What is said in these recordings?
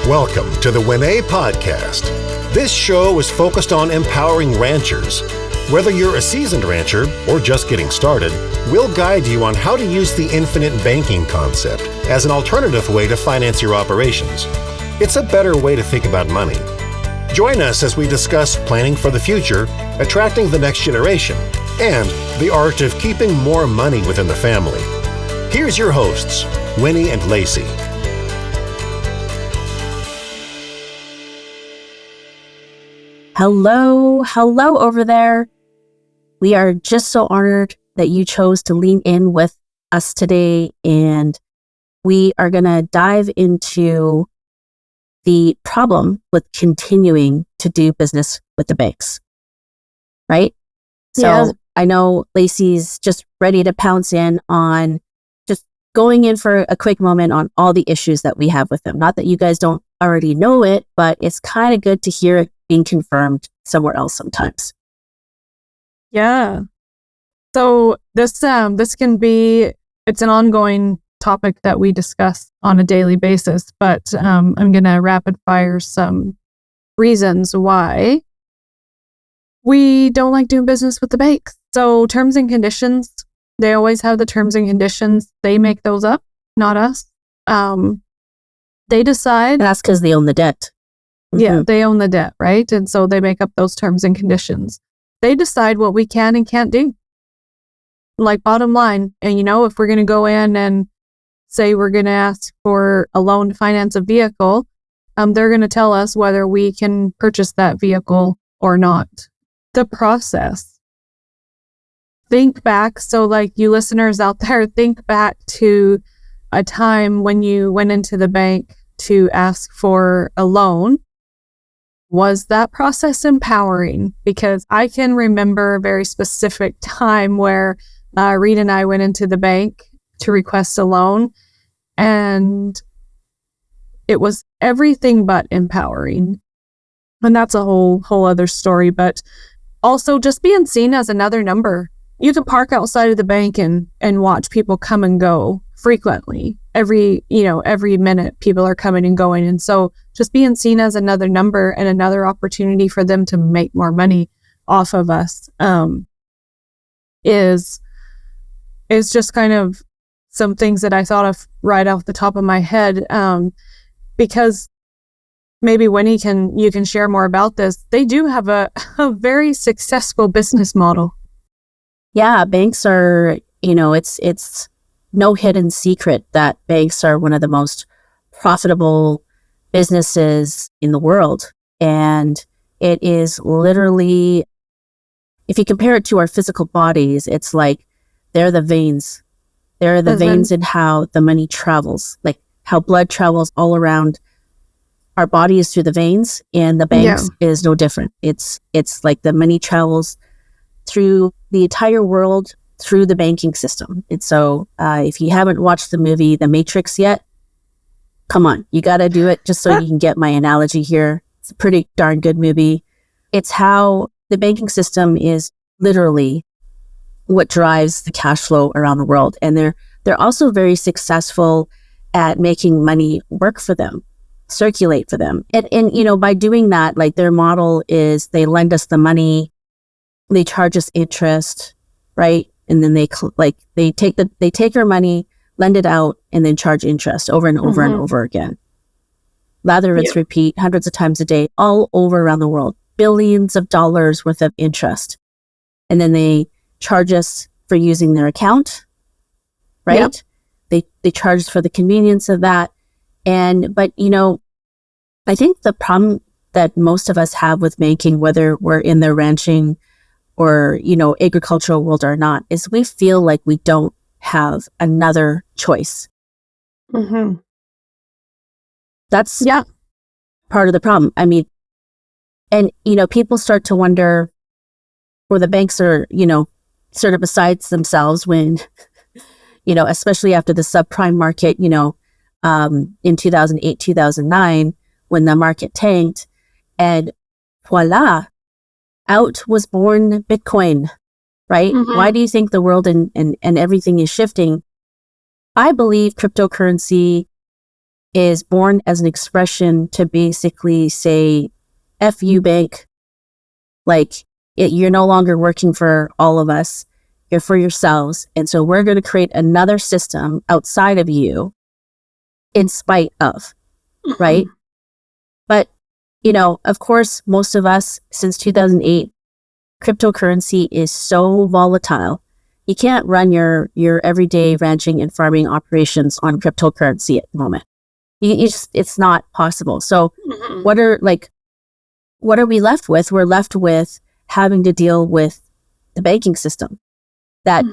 Welcome to the WinEH podcast. This show is focused on empowering ranchers. Whether you're a seasoned rancher or just getting started, we'll guide you on how to use the infinite banking concept as an alternative way to finance your operations. It's a better way to think about money. Join us as we discuss planning for the future, attracting the next generation, and the art of keeping more money within the family. Here's your hosts, Winnie and Lacy. Hello over there. We are just so honored that you chose to lean in with us today, and we are going to dive into the problem with continuing to do business with the banks, right? Yeah. So I know Lacy's just ready to pounce in on just going in for a quick moment on all the issues that we have with them. Not that you guys don't already know it, but it's kind of good to hear it being confirmed somewhere else sometimes. Yeah. So this can be, it's an ongoing topic that we discuss on a daily basis, but I'm going to rapid fire some reasons why we don't like doing business with the banks. So terms and conditions, they always have the terms and conditions. They make those up, not us. They decide. That's because they own the debt. Yeah, they own the debt, right? And so they make up those terms and conditions. They decide what we can and can't do. Like bottom line, and if we're going to go in and say we're going to ask for a loan to finance a vehicle, they're going to tell us whether we can purchase that vehicle or not. The process. Think back. So like you listeners out there, think back to a time when you went into the bank to ask for a loan. Was that process empowering? Because I can remember a very specific time where Reed and I went into the bank to request a loan, and it was everything but empowering. And that's a whole other story, but also just being seen as another number. You can park outside of the bank and watch people come and go frequently. Every minute people are coming and going. And so just being seen as another number and another opportunity for them to make more money off of us is just kind of some things that I thought of right off the top of my head. Because maybe Winnie you can share more about this. They do have a very successful business model. Yeah, banks are, it's no hidden secret that banks are one of the most profitable businesses in the world. And it is literally, if you compare it to our physical bodies, it's like they're the veins. They're the veins in how the money travels, like how blood travels all around our bodies through the veins, and the banks is no different. It's like the money travels through the entire world through the banking system. And so if you haven't watched the movie The Matrix yet, come on, you got to do it just so you can get my analogy here. It's a pretty darn good movie. It's how the banking system is literally what drives the cash flow around the world. And they're also very successful at making money work for them, circulate for them. And by doing that, like their model is they lend us the money, they charge us interest, right? And then they take our money, lend it out, and then charge interest over and over and over again. Lather, rinse, repeat, hundreds of times a day, all over around the world, billions of dollars worth of interest. And then they charge us for using their account, right? Yep. They charge us for the convenience of that. But I think the problem that most of us have with banking, whether we're in the ranching or, agricultural world or not, is we feel like we don't have another choice. Mm-hmm. That's part of the problem. I mean, and, people start to wonder, or the banks are, sort of besides themselves when, especially after the subprime market, in 2008, 2009, when the market tanked, and voila, out was born Bitcoin, right? Mm-hmm. Why do you think the world and everything is shifting? I believe cryptocurrency is born as an expression to basically say, F you bank, like you're no longer working for all of us, you're for yourselves. And so we're going to create another system outside of you in spite of, right? But, of course, most of us since 2008, cryptocurrency is so volatile. You can't run your everyday ranching and farming operations on cryptocurrency at the moment. It's not possible. So what are we left with? We're left with having to deal with the banking system that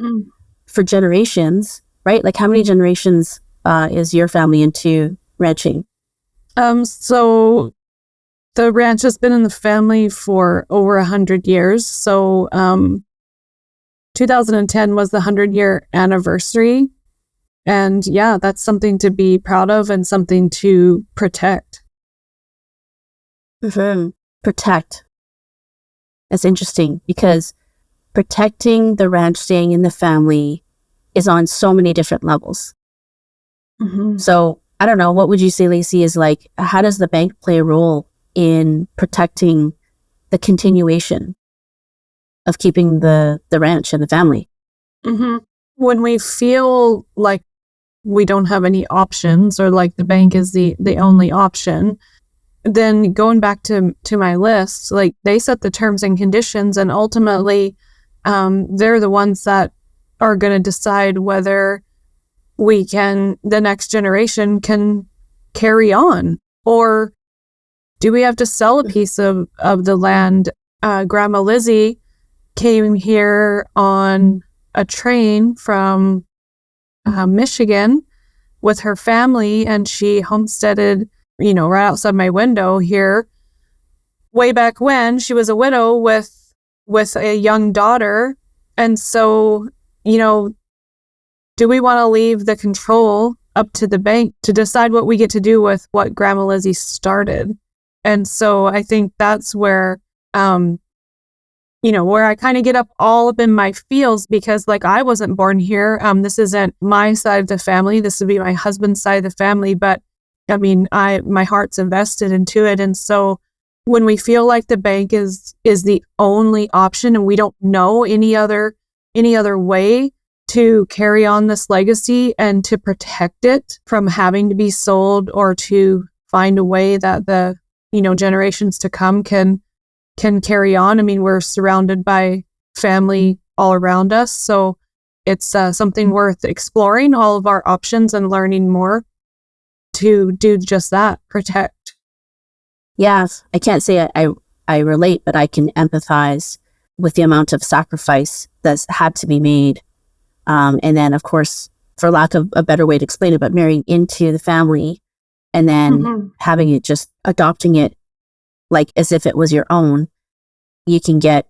for generations, right? Like how many generations is your family into ranching? So the ranch has been in the family for over 100 years. So 2010 was the 100-year anniversary. And yeah, that's something to be proud of and something to protect. Protect. That's interesting because protecting the ranch, staying in the family is on so many different levels. So I don't know, what would you say, Lacy, is like, how does the bank play a role in protecting the continuation of keeping the ranch and the family? When we feel like we don't have any options or like the bank is the only option, then going back to my list, like they set the terms and conditions, and ultimately they're the ones that are going to decide whether the next generation can carry on, or do we have to sell a piece of the land? Grandma Lizzie came here on a train from Michigan with her family, and she homesteaded, right outside my window here. Way back when, she was a widow with a young daughter. And so, do we want to leave the control up to the bank to decide what we get to do with what Grandma Lizzie started? And so I think that's where, where I kind of get all up in my feels, because like I wasn't born here. This isn't my side of the family. This would be my husband's side of the family. But I mean, my heart's invested into it. And so when we feel like the bank is the only option and we don't know any other way to carry on this legacy and to protect it from having to be sold, or to find a way that the generations to come can carry on. I mean, we're surrounded by family all around us, so it's something worth exploring all of our options and learning more to do just that, protect. Yes, I can't say I relate, but I can empathize with the amount of sacrifice that's had to be made. And then, of course, for lack of a better way to explain it, but marrying into the family and then having it, just adopting it like as if it was your own, you can get,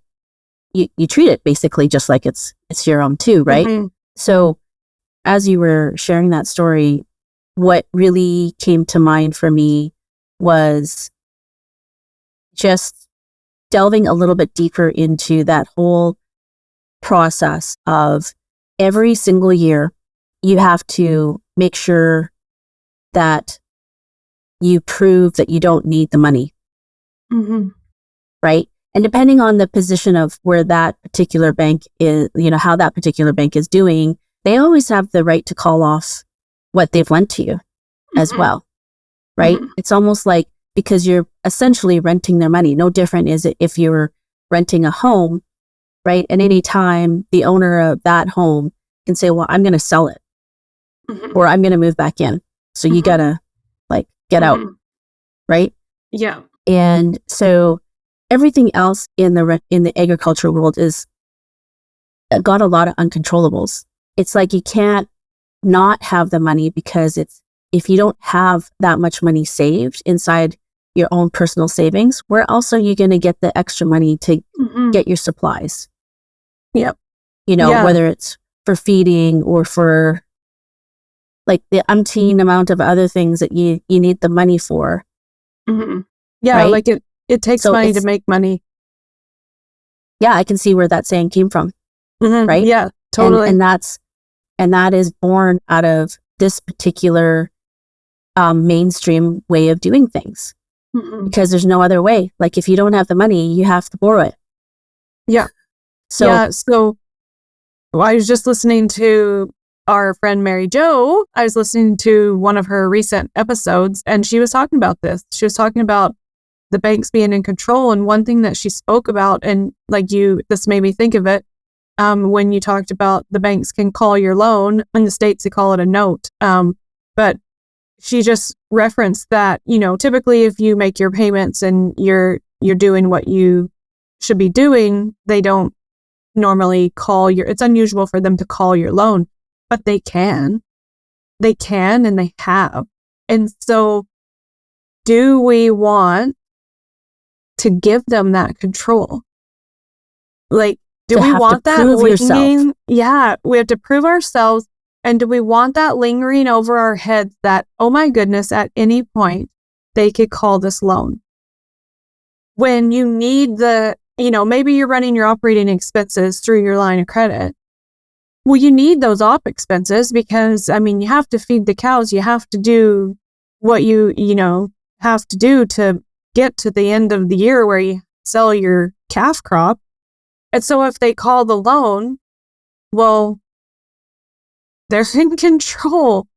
you treat it basically just like it's your own too, right? So as you were sharing that story, what really came to mind for me was just delving a little bit deeper into that whole process of every single year, you have to make sure that you prove that you don't need the money, right? And depending on the position of where that particular bank is, how that particular bank is doing, they always have the right to call off what they've lent to you as well, right? It's almost like, because you're essentially renting their money. No different is it if you're renting a home, right? And any time the owner of that home can say, well, I'm going to sell it or I'm going to move back in. So you got to get out, right? Yeah. And so everything else in the agricultural world is got a lot of uncontrollables. It's like you can't not have the money, because if you don't have that much money saved inside your own personal savings, where else are you going to get the extra money to get your supplies? Yep. Whether it's for feeding or for like the umpteen amount of other things that you need the money for. Yeah, right? like it takes money to make money. Yeah, I can see where that saying came from. Right? Yeah, totally. And that is born out of this particular mainstream way of doing things because there's no other way. Like if you don't have the money, you have to borrow it. Yeah. So I was just listening to our friend Mary Jo. I was listening to one of her recent episodes, and she was talking about this. She was talking about the banks being in control. And one thing that she spoke about, and this made me think of it, when you talked about the banks can call your loan. In the States, they call it a note. But she just referenced that, typically if you make your payments and you're doing what you should be doing, they don't normally it's unusual for them to call your loan, but they can and they have. And so do we want to give them that control? Like, do we want that lingering? Yeah, we have to prove ourselves. And do we want that lingering over our heads that, oh my goodness, at any point they could call this loan? When you need maybe you're running your operating expenses through your line of credit. Well, you need those op expenses because, you have to feed the cows. You have to do what you have to do to get to the end of the year where you sell your calf crop. And so if they call the loan, well, they're in control.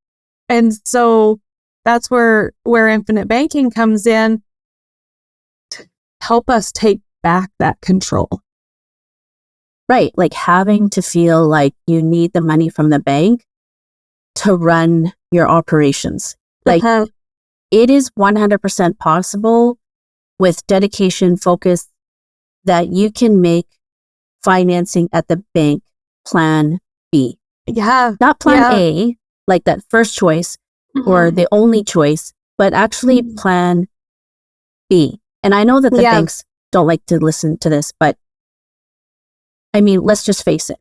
And so that's where infinite banking comes in to help us take back that control. Right. Like having to feel like you need the money from the bank to run your operations. Like it is 100% possible with dedication, focus, that you can make financing at the bank plan B. Yeah. Not plan A, like that first choice or the only choice, but actually plan B. And I know that the banks don't like to listen to this, but let's just face it.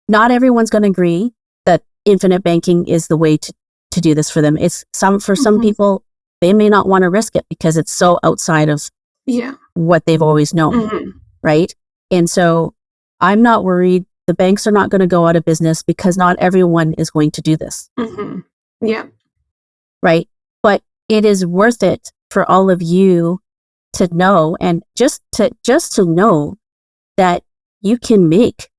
Not everyone's going to agree that infinite banking is the way to do this for them. For some people, they may not want to risk it because it's so outside of what they've always known, right? And so I'm not worried. The banks are not going to go out of business because not everyone is going to do this. Yeah. Right? But it is worth it for all of you to know, and just to know that you can make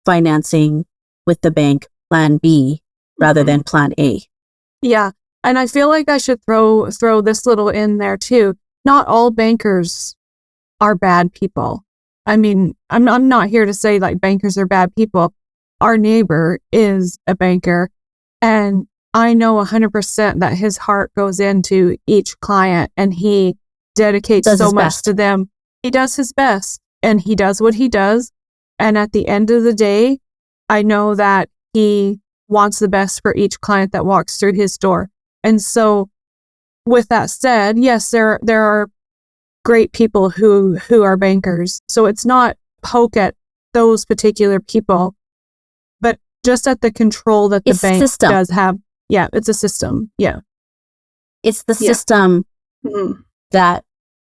financing with the bank plan B rather than plan A. Yeah. And I feel like I should throw this little in there too. Not all bankers are bad people. I'm not here to say like bankers are bad people. Our neighbor is a banker, and I know 100% that his heart goes into each client, and he dedicates so much to them. He does his best, and he does what he does. And at the end of the day, I know that he wants the best for each client that walks through his door. And so with that said, yes, there are great people who are bankers. So it's not poke at those particular people, but just at the control that the bank does have. Yeah, it's a system. Yeah. It's the system that,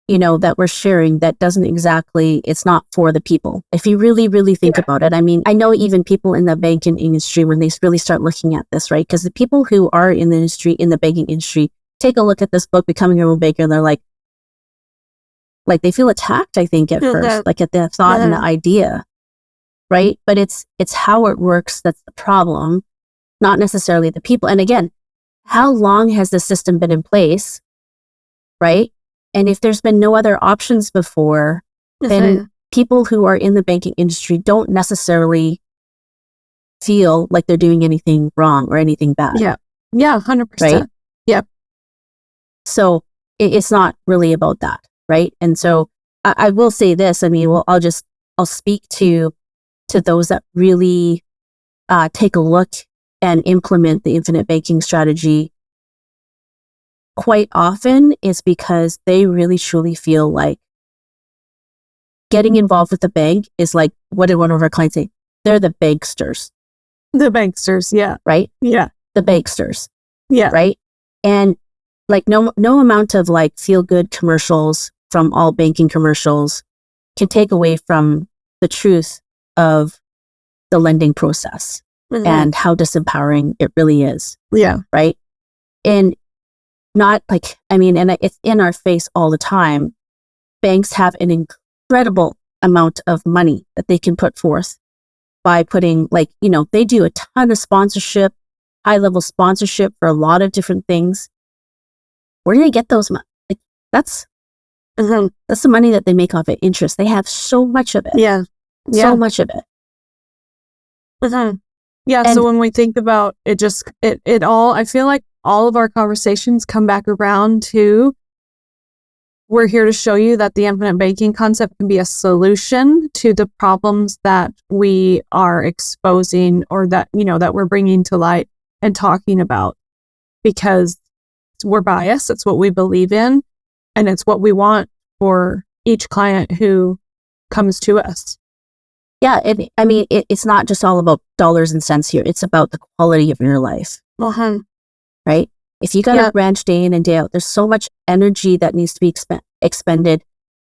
that we're sharing that doesn't exactly, it's not for the people. If you really, really think about it, I know even people in the banking industry, when they really start looking at this, right? Because the people who are in the banking industry, take a look at this book, Becoming Your Own Banker, and they're like they feel attacked, I think, at first, like at the thought and the idea, right? But it's how it works that's the problem, not necessarily the people. And again, how long has the system been in place, right? And if there's been no other options before, then people who are in the banking industry don't necessarily feel like they're doing anything wrong or anything bad. Yeah. Yeah, 100%. Right? Yep. So it's not really about that. Right. And so I will say this, I'll speak to those that really take a look and implement the infinite banking strategy. Quite often is because they really truly feel like getting involved with the bank is like, what did one of our clients say? They're the banksters. The banksters. Yeah. Right. Yeah. The banksters. Yeah. Right. And like no amount of like feel good commercials from all banking commercials can take away from the truth of the lending process and how disempowering it really is. Yeah. Right. And not like, I mean, and it's in our face all the time. Banks have an incredible amount of money that they can put forth by putting, like, you know, they do a ton of sponsorship, high level sponsorship for a lot of different things. Where do they get those money? Like, that's the money that they make off of interest. They have so much of it. Yeah. So much of it. Yeah. And- so when we think about it, it all, I feel like all of our conversations come back around to, we're here to show you that the infinite banking concept can be a solution to the problems that we are exposing, or that, you know, that we're bringing to light and talking about, because we're biased. It's what we believe in, and it's what we want for each client who comes to us. Yeah. I mean, it's not just all about dollars and cents here. It's about the quality of your life. Right? If you got to ranch day in and day out, there's so much energy that needs to be expended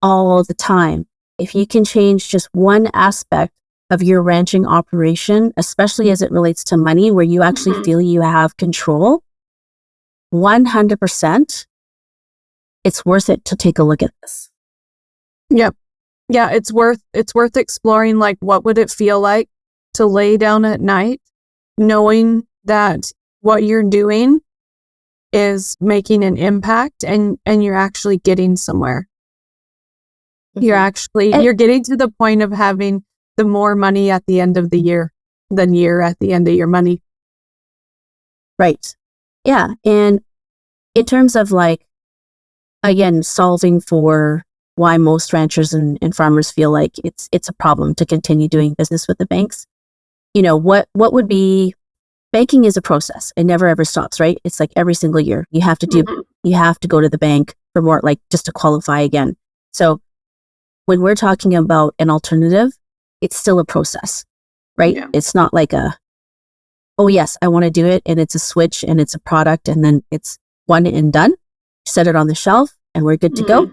all the time. If you can change just one aspect of your ranching operation, especially as it relates to money, where you actually feel you have control, 100%, it's worth it to take a look at this. Yep. Yeah, it's worth exploring, like, what would it feel like to lay down at night knowing that what you're doing is making an impact, and you're actually getting somewhere. You're getting to the point of having the more money at the end of the year than year at the end of your money. Right. Yeah. And in terms of, like, again, solving for why most ranchers and farmers feel like it's a problem to continue doing business with the banks, you know, what would be, banking is a process. It never ever stops, right? It's like every single year you have to you have to go to the bank for more, like, just to qualify again. So when we're talking about an alternative, it's still a process, right? Yeah. It's not like oh yes, I want to do it, and it's a switch and it's a product, and then it's one and done. Set it on the shelf and we're good to go.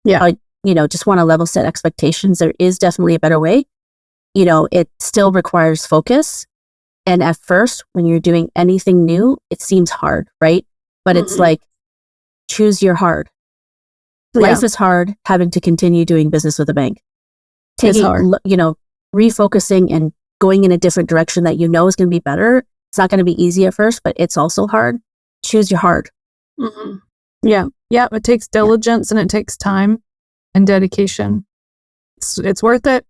Yeah. You know, just want to level set expectations. There is definitely a better way. You know, it still requires focus. And at first, when you're doing anything new, it seems hard, right? But it's like, choose your hard. Life is hard, having to continue doing business with a bank. Taking, you know, refocusing and going in a different direction that you know is going to be better. It's not going to be easy at first, but it's also hard. Choose your hard. Yeah. Yeah. It takes diligence and it takes time and dedication. It's worth it.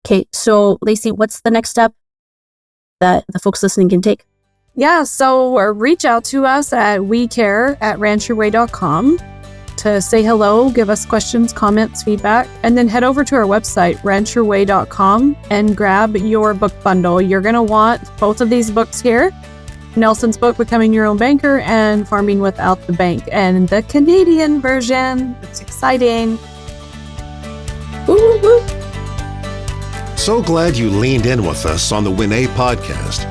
Okay. So, Lacy, what's the next step that the folks listening can take? Yeah. So reach out to us at wecare@rancherway.com to say hello, give us questions, comments, feedback, and then head over to our website, rancherway.com, and grab your book bundle. You're going to want both of these books here. Nelson's book, Becoming Your Own Banker, and Farming Without the Bank, and the Canadian version. It's exciting. Woo, woo, woo. So glad you leaned in with us on the WinEH podcast.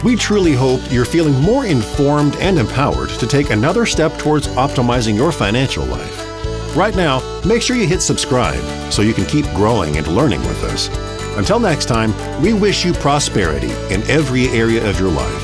We truly hope you're feeling more informed and empowered to take another step towards optimizing your financial life. Right now, make sure you hit subscribe so you can keep growing and learning with us. Until next time, we wish you prosperity in every area of your life.